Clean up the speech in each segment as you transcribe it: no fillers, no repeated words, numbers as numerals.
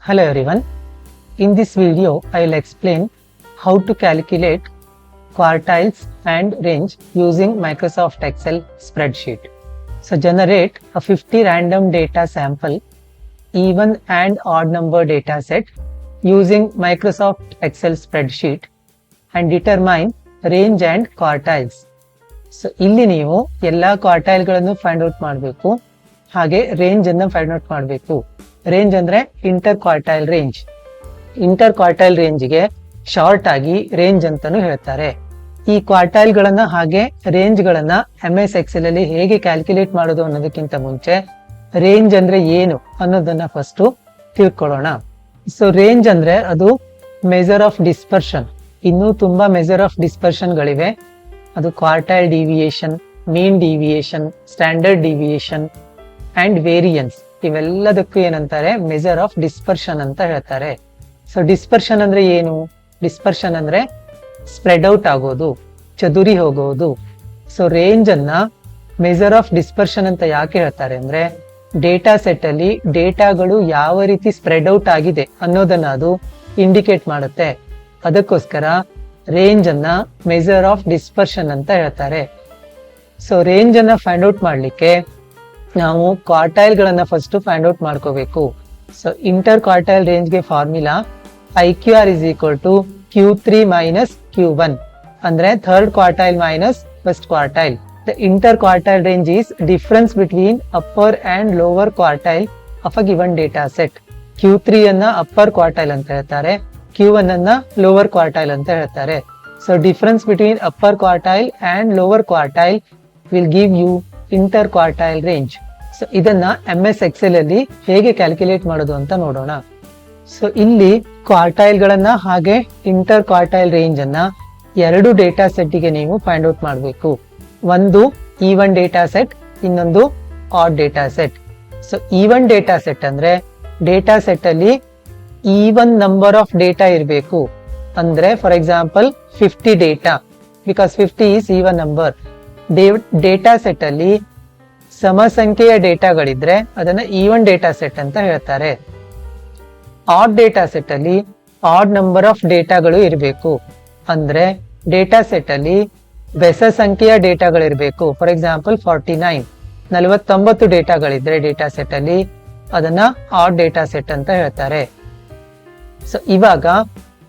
Hello everyone. In this video, I will explain how to calculate quartiles and range using Microsoft Excel spreadsheet. So generate a 50 random data sample, even and odd number data set using Microsoft Excel spreadsheet and determine range and quartiles. So ಇಲ್ಲಿ ನೀವು ಎಲ್ಲಾ quartile ಗಳನ್ನು find out ಮಾಡಬೇಕು, ಹಾಗೆ range ಅನ್ನು find out ಮಾಡಬೇಕು. Range ಅಂದ್ರೆ inter quartile range. Inter quartile ರೇಂಜ್ಗೆ ಶಾರ್ಟ್ ಆಗಿ ರೇಂಜ್ ಅಂತಾನು ಹೇಳ್ತಾರೆ. ಈ ಕ್ವಾರ್ಟೈಲ್ ಗಳನ್ನ ಹಾಗೆ ರೇಂಜ್ ಗಳನ್ನ MS Excel ಅಲ್ಲಿ ಹೇಗೆ ಕ್ಯಾಲ್ಕುಲೇಟ್ ಮಾಡೋದು ಅನ್ನೋದಕ್ಕಿಂತ ಮುಂಚೆ ರೇಂಜ್ ಅಂದ್ರೆ ಏನು ಅನ್ನೋದನ್ನ ಫಸ್ಟ್ ತಿಳ್ಕೊಳ್ಳೋಣ. ಸೊ ರೇಂಜ್ ಅಂದ್ರೆ ಅದು ಮೆಜರ್ ಆಫ್ ಡಿಸ್ಪರ್ಷನ್. ಇನ್ನೂ ತುಂಬಾ ಮೆಜರ್ ಆಫ್ ಡಿಸ್ಪರ್ಷನ್ ಗಳಿವೆ. ಅದು quartile deviation, mean deviation, standard deviation and variance. ಇವೆಲ್ಲದಕ್ಕೂ ಏನಂತಾರೆ, ಮೆಜರ್ ಆಫ್ ಡಿಸ್ಪರ್ಷನ್ ಅಂತ ಹೇಳ್ತಾರೆ. ಸೊ ಡಿಸ್ಪರ್ಷನ್ ಅಂದ್ರೆ ಏನು? ಡಿಸ್ಪರ್ಷನ್ ಅಂದ್ರೆ ಸ್ಪ್ರೆಡ್ ಔಟ್ ಆಗೋದು, ಚದುರಿ ಹೋಗೋದು. ಸೊ ರೇಂಜ್ ಅನ್ನ ಮೆಜರ್ ಆಫ್ ಡಿಸ್ಪರ್ಷನ್ ಅಂತ ಯಾಕೆ ಹೇಳ್ತಾರೆ ಅಂದ್ರೆ, ಡೇಟಾ ಸೆಟ್ ಅಲ್ಲಿ ಡೇಟಾಗಳು ಯಾವ ರೀತಿ ಸ್ಪ್ರೆಡ್ ಔಟ್ ಆಗಿದೆ ಅನ್ನೋದನ್ನ ಅದು ಇಂಡಿಕೇಟ್ ಮಾಡುತ್ತೆ. ಅದಕ್ಕೋಸ್ಕರ ರೇಂಜ್ ಅನ್ನ ಮೆಜರ್ ಆಫ್ ಡಿಸ್ಪರ್ಷನ್ ಅಂತ ಹೇಳ್ತಾರೆ. ಸೊ ರೇಂಜ್ ಅನ್ನ ಫೈಂಡ್ ಔಟ್ ಮಾಡ್ಲಿಕ್ಕೆ ನಾವು ಕ್ವಾರ್ಟೈಲ್ ಗಳನ್ನ ಫಸ್ಟ್ ಫೈಂಡ್ ಔಟ್ ಮಾಡ್ಕೋಬೇಕು. ಸೊ ಇಂಟರ್ ಕ್ವಾರ್ಟೈಲ್ ರೇಂಜ್ ಗೆ formula IQR is equal to Q3 minus Q1 ಅಂದ್ರೆ third quartile minus first quartile. The inter quartile range is difference between upper and lower quartile of a given data set. Q3 ಅನ್ನ upper quartile ಅಂತ ಹೇಳ್ತಾರೆ, Q1 ಅನ್ನ lower quartile ಅಂತ ಹೇಳ್ತಾರೆ. So difference between upper quartile and lower quartile will give you inter quartile range. ಸೊ ಇದನ್ನ MS Excel ಅಲ್ಲಿ ಹೇಗೆ ಕ್ಯಾಲ್ಕುಲೇಟ್ ಮಾಡೋದು ಅಂತ ನೋಡೋಣ. ಸೊ ಇಲ್ಲಿ ಕ್ವಾರ್ಟೈಲ್ ಗಳನ್ನ ಹಾಗೆ ಇಂಟರ್ ಕ್ವಾರ್ಟೈಲ್ ರೇಂಜ್ ಅನ್ನ ಎರಡು ಡೇಟಾ ಸೆಟ್ ಗೆ ನೀವು ಫೈಂಡ್ ಔಟ್ ಮಾಡಬೇಕು. ಒಂದು ಈವನ್ ಡೇಟಾ ಸೆಟ್, ಇನ್ನೊಂದು odd data set. So even data set ಅಂದ್ರೆ ಡೇಟಾ ಸೆಟ್ ಅಲ್ಲಿ ಈವನ್ ನಂಬರ್ ಆಫ್ ಡೇಟಾ ಇರಬೇಕು. ಅಂದ್ರೆ for example 50 data, because 50 is even number. Data set ಅಲ್ಲಿ ಸಮ ಸಂಖ್ಯೆಯ ಡೇಟಾಗಳಿದ್ರೆ ಅದನ್ನ ಈವನ್ ಡೇಟಾ ಸೆಟ್ ಅಂತ ಹೇಳ್ತಾರೆ. ಆಡ್ ಡೇಟಾ ಸೆಟ್ ಅಲ್ಲಿ ಆಡ್ ನಂಬರ್ ಆಫ್ ಡೇಟಾಗಳು ಇರಬೇಕು. ಅಂದ್ರೆ ಡೇಟಾ ಸೆಟ್ ಅಲ್ಲಿ ಬೆಸ ಸಂಖ್ಯೆಯ ಡೇಟಾಗಳಿರ್ಬೇಕು. ಫಾರ್ ಎಕ್ಸಾಂಪಲ್ 49, 49 ಡೇಟಾಗಳಿದ್ರೆ ಡೇಟಾ ಸೆಟ್ ಅಲ್ಲಿ ಅದನ್ನ ಆಡ್ ಡೇಟಾ ಸೆಟ್ ಅಂತ ಹೇಳ್ತಾರೆ. ಸೊ ಇವಾಗ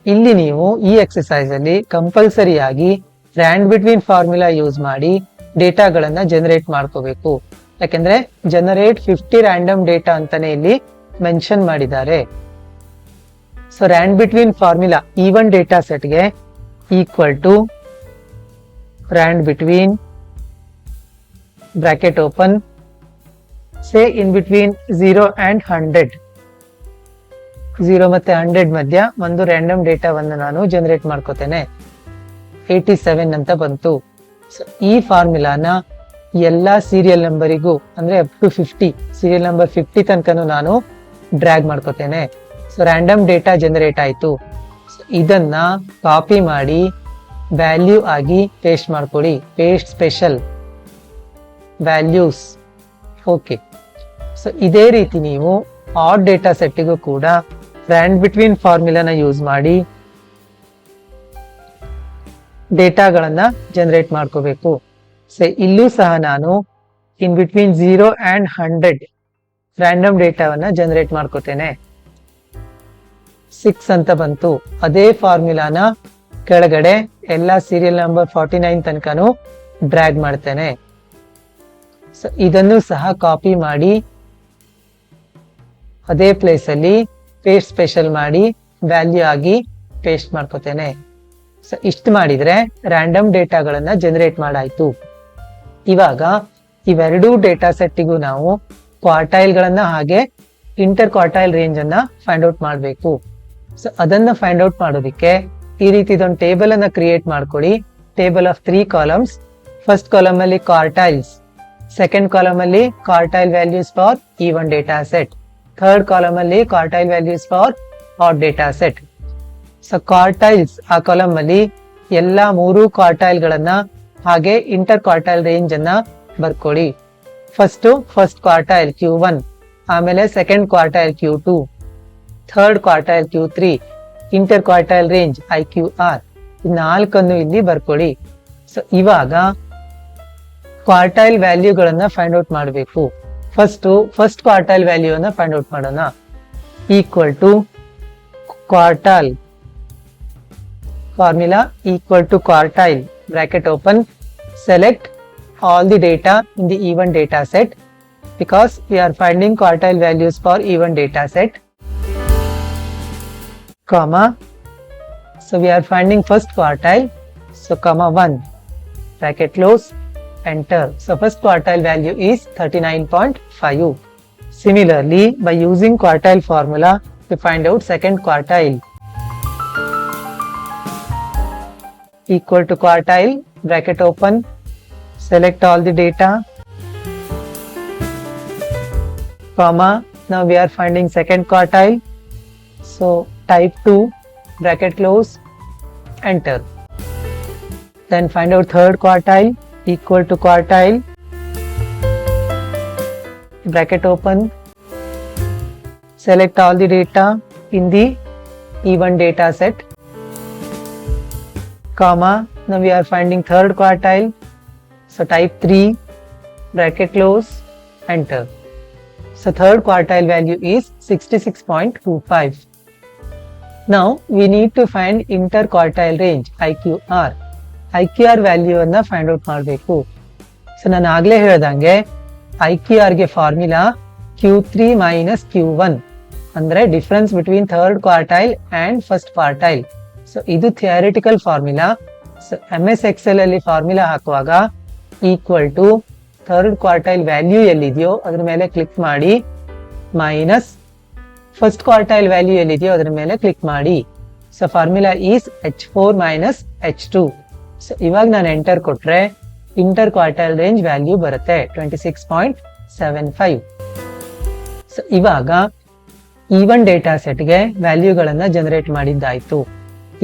ಇಲ್ಲಿ ನೀವು ಈ ಎಕ್ಸರ್ಸೈಸ್ ಅಲ್ಲಿ ಕಂಪಲ್ಸರಿ ಆಗಿ ರ್ಯಾಂಡ್ ಬಿಟ್ವೀನ್ ಫಾರ್ಮುಲಾ ಯೂಸ್ ಮಾಡಿ ಡೇಟಾಗಳನ್ನ ಜನರೇಟ್ ಮಾಡ್ಕೋಬೇಕು. ಯಾಕೆಂದ್ರೆ ಜನರೇಟ್ 50 ರ್ಯಾಂಡಮ್ ಡೇಟಾ ಅಂತಾನೆ ಇಲ್ಲಿ ಮೆನ್ಷನ್ ಮಾಡಿದ್ದಾರೆ. So rand between formula even data ಸೆಟ್ಗೆ equal to rand between bracket open say in between 0 and 100. 0 ಮತ್ತೆ 100 ಮಧ್ಯ ಒಂದು ರ್ಯಾಂಡಮ್ ಡೇಟಾವನ್ನು ನಾನು ಜನರೇಟ್ ಮಾಡ್ಕೋತೇನೆ. 87 ಅಂತ ಬಂತು. ಈ ಫಾರ್ಮುಲಾನ ಎಲ್ಲಾ ಸೀರಿಯಲ್ ನಂಬರಿಗೂ ಅಂದ್ರೆ ಅಪ್ ಟು 50, ಸೀರಿಯಲ್ ನಂಬರ್ 50 ತನಕನೂ ನಾನು ಡ್ರ್ಯಾಗ್ ಮಾಡ್ಕೋತೇನೆ. ಸೊ ರ್ಯಾಂಡಮ್ ಡೇಟಾ ಜನರೇಟ್ ಆಯ್ತು. ಇದನ್ನ ಕಾಪಿ ಮಾಡಿ ವ್ಯಾಲ್ಯೂ ಆಗಿ ಪೇಸ್ಟ್ ಮಾಡ್ಕೊಳ್ಳಿ. Paste special values. Okay. So ಇದೇ ರೀತಿ ನೀವು ಆಡ್ ಡೇಟಾ ಸೆಟ್ಟಿಗೂ ಕೂಡ ರ್ಯಾಂಡ್ ಬಿಟ್ವೀನ್ ಫಾರ್ಮುಲಾನ ಯೂಸ್ ಮಾಡಿ ಡೇಟಾಗಳನ್ನ ಜನರೇಟ್ ಮಾಡ್ಕೋಬೇಕು. ಸೊ ಇಲ್ಲೂ ಸಹ ನಾನು ಇನ್ ಬಿಟ್ವೀನ್ 0 and 100 ರ್ಯಾಂಡಮ್ ಡೇಟಾವನ್ನ ಜನರೇಟ್ ಮಾಡ್ಕೋತೇನೆ. 6 ಅಂತ ಬಂತು. ಅದೇ ಫಾರ್ಮುಲಾನ ಕೆಳಗಡೆ ಎಲ್ಲಾ ಸೀರಿಯಲ್ ನಂಬರ್ 49 ತನಕನೂ ಡ್ರ್ಯಾಗ್ ಮಾಡ್ತೇನೆ. ಸೊ ಇದನ್ನು ಸಹ ಕಾಪಿ ಮಾಡಿ ಅದೇ ಪ್ಲೇಸ್ ಅಲ್ಲಿ ಪೇಸ್ಟ್ ಸ್ಪೆಷಲ್ ಮಾಡಿ ವ್ಯಾಲ್ಯೂ ಆಗಿ ಪೇಸ್ಟ್ ಮಾಡ್ಕೋತೇನೆ. ಸೊ ಇಷ್ಟು ಮಾಡಿದ್ರೆ ರ್ಯಾಂಡಮ್ ಡೇಟಾಗಳನ್ನ ಜನರೇಟ್ ಮಾಡಾಯ್ತು. ಇವಾಗ ಇವೆರಡೂ ಡೇಟಾ ಸೆಟ್ಟಿಗೂ ನಾವು ಕ್ವಾರ್ಟೈಲ್ ಗಳನ್ನ ಹಾಗೆ ಇಂಟರ್ ಕ್ವಾರ್ಟೈಲ್ ರೇಂಜ್ ಅನ್ನ ಫೈಂಡ್ ಔಟ್ ಮಾಡಬೇಕು. ಸೊ ಅದನ್ನ ಫೈಂಡ್ ಔಟ್ ಮಾಡೋದಿಕ್ಕೆ ಈ ರೀತಿ ಇದೊಂದು ಟೇಬಲ್ ಅನ್ನ ಕ್ರಿಯೇಟ್ ಮಾಡ್ಕೊಳ್ಳಿ. Table of 3 columns. First column ಅಲ್ಲಿ ಕ್ವಾರ್ಟೈಲ್ಸ್, ಸೆಕೆಂಡ್ ಕಾಲಮ್ ಅಲ್ಲಿ quartile values for even data set, third column ಅಲ್ಲಿ quartile values for odd data set. So quartiles ಆ ಕಾಲಮ್ ಅಲ್ಲಿ ಎಲ್ಲಾ 3 ಕ್ವಾರ್ಟೈಲ್ ಗಳನ್ನ ಹಾಗೆ ಇಂಟರ್ ಕ್ವಾರ್ಟೈಲ್ ರೇಂಜ್ ಅನ್ನ ಬರ್ಕೊಳ್ಳಿ. ಫಸ್ಟ್ ಕ್ವಾರ್ಟೈಲ್ Q1, ಆಮೇಲೆ second quartile Q2, third quartile Q3, inter quartile range IQR, ನಾಲ್ಕನ್ನು ಇಲ್ಲಿ ಬರ್ಕೊಳ್ಳಿ. ಸೊ ಇವಾಗ ಕ್ವಾರ್ಟೈಲ್ ವ್ಯಾಲ್ಯೂಗಳನ್ನ ಫೈಂಡ್ ಔಟ್ ಮಾಡಬೇಕು. ಫಸ್ಟ್ ಕ್ವಾರ್ಟೈಲ್ ವ್ಯಾಲ್ಯೂ ಅನ್ನ ಫೈಂಡ್ ಔಟ್ ಮಾಡೋಣ. Equal to quartile formula equal to quartile bracket open, select all the data in the even data set because we are finding quartile values for even data set, comma, so we are finding first quartile, so comma 1 bracket close, enter. So first quartile value is 39.5. Similarly, by using quartile formula we find out second quartile. Equal to quartile bracket open, select all the data, comma, now we are finding second quartile, so type 2 bracket close, enter. Then find out third quartile, equal to quartile bracket open, select all the data in the even data set, comma, now we are finding third quartile, so type 3 bracket close, enter. So third quartile value is 66.25. Now we need to find interquartile range IQR. IQR value ಅನ್ನ find out ಮಾಡಬೇಕು. So ನಾನು ಆಗ್ಲೇ ಹೇಳ್ದಂಗೆ IQR ಗೆ formula Q3 minus Q1 ಅಂದ್ರೆ difference between third quartile and first quartile. So ಇದು theoretical formula. So MS Excel ಅಲ್ಲಿ formula ಹಾಕುವಾಗ equal to third quartile value ಎಲ್ಲಿದೆಯೋ ಅದ್ರ ಮೇಲೆ ಕ್ಲಿಕ್ ಮಾಡಿ, ಮೈನಸ್ ಫಸ್ಟ್ ಕ್ವಾರ್ಟೈಲ್ ವ್ಯಾಲ್ಯೂ ಎಲ್ಲಿದೆಯೋ ಅದ್ರ ಮೇಲೆ ಕ್ಲಿಕ್ ಮಾಡಿ. So formula is H4 minus H2. So ಇವಾಗ ನಾನು ಎಂಟರ್ ಕೊಟ್ರೆ ಇಂಟರ್ ಕ್ವಾರ್ಟೈಲ್ ರೇಂಜ್ ವ್ಯಾಲ್ಯೂ ಬರುತ್ತೆ 26.75. ಸೊ ಇವಾಗ ಈವನ್ ಡೇಟಾ ಸೆಟ್ಗೆ ವ್ಯಾಲ್ಯೂಗಳನ್ನ ಜನರೇಟ್ ಮಾಡಿದ್ದಾಯ್ತು.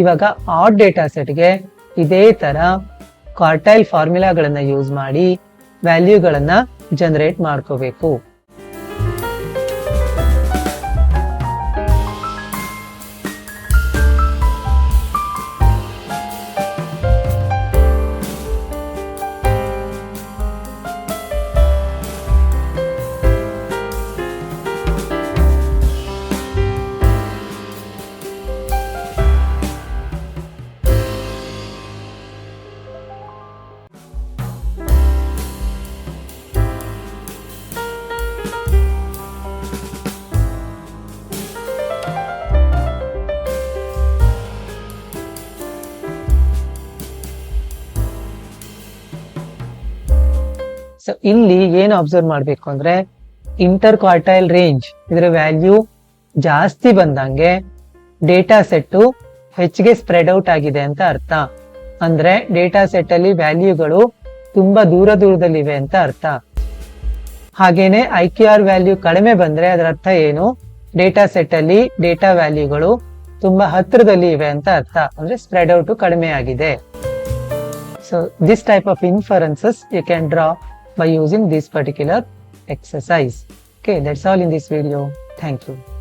ಇವಾಗ ಆಡ್ ಡೇಟಾ ಸೆಟ್ಗೆ ಇದೇ ತರ ಕ್ವಾರ್ಟೈಲ್ ಫಾರ್ಮುಲಾಗಳನ್ನ ಯೂಸ್ ಮಾಡಿ ವ್ಯಾಲ್ಯೂಗಳನ್ನ ಜನರೇಟ್ ಮಾಡ್ಕೋಬೇಕು. ಸೊ ಇಲ್ಲಿ ಏನು ಅಬ್ಸರ್ವ್ ಮಾಡ್ಬೇಕು ಅಂದ್ರೆ ಇಂಟರ್ ಕ್ವಾರ್ಟೈಲ್ ರೇಂಜ್ ಇದರ ವ್ಯಾಲ್ಯೂ ಜಾಸ್ತಿ ಬಂದಂಗೆ ಡೇಟಾ ಸೆಟ್ ಹೆಚ್ಚಿಗೆ ಸ್ಪ್ರೆಡ್ ಔಟ್ ಆಗಿದೆ ಅಂತ ಅರ್ಥ. ಅಂದ್ರೆ ಡೇಟಾ ಸೆಟ್ ಅಲ್ಲಿ ವ್ಯಾಲ್ಯೂಗಳು ತುಂಬಾ ದೂರದಲ್ಲಿವೆ ಅಂತ ಅರ್ಥ. ಹಾಗೇನೆ IQR ವ್ಯಾಲ್ಯೂ ಕಡಿಮೆ ಬಂದ್ರೆ ಅದರ ಅರ್ಥ ಏನು, ಡೇಟಾ ಸೆಟ್ ಅಲ್ಲಿ ಡೇಟಾ ವ್ಯಾಲ್ಯೂಗಳು ತುಂಬಾ ಹತ್ತಿರದಲ್ಲಿ ಇವೆ ಅಂತ ಅರ್ಥ. ಅಂದ್ರೆ ಸ್ಪ್ರೆಡ್ ಔಟ್ ಕಡಿಮೆ ಆಗಿದೆ. So this type of inferences you can draw by using this particular exercise. Okay, that's all in this video. Thank you.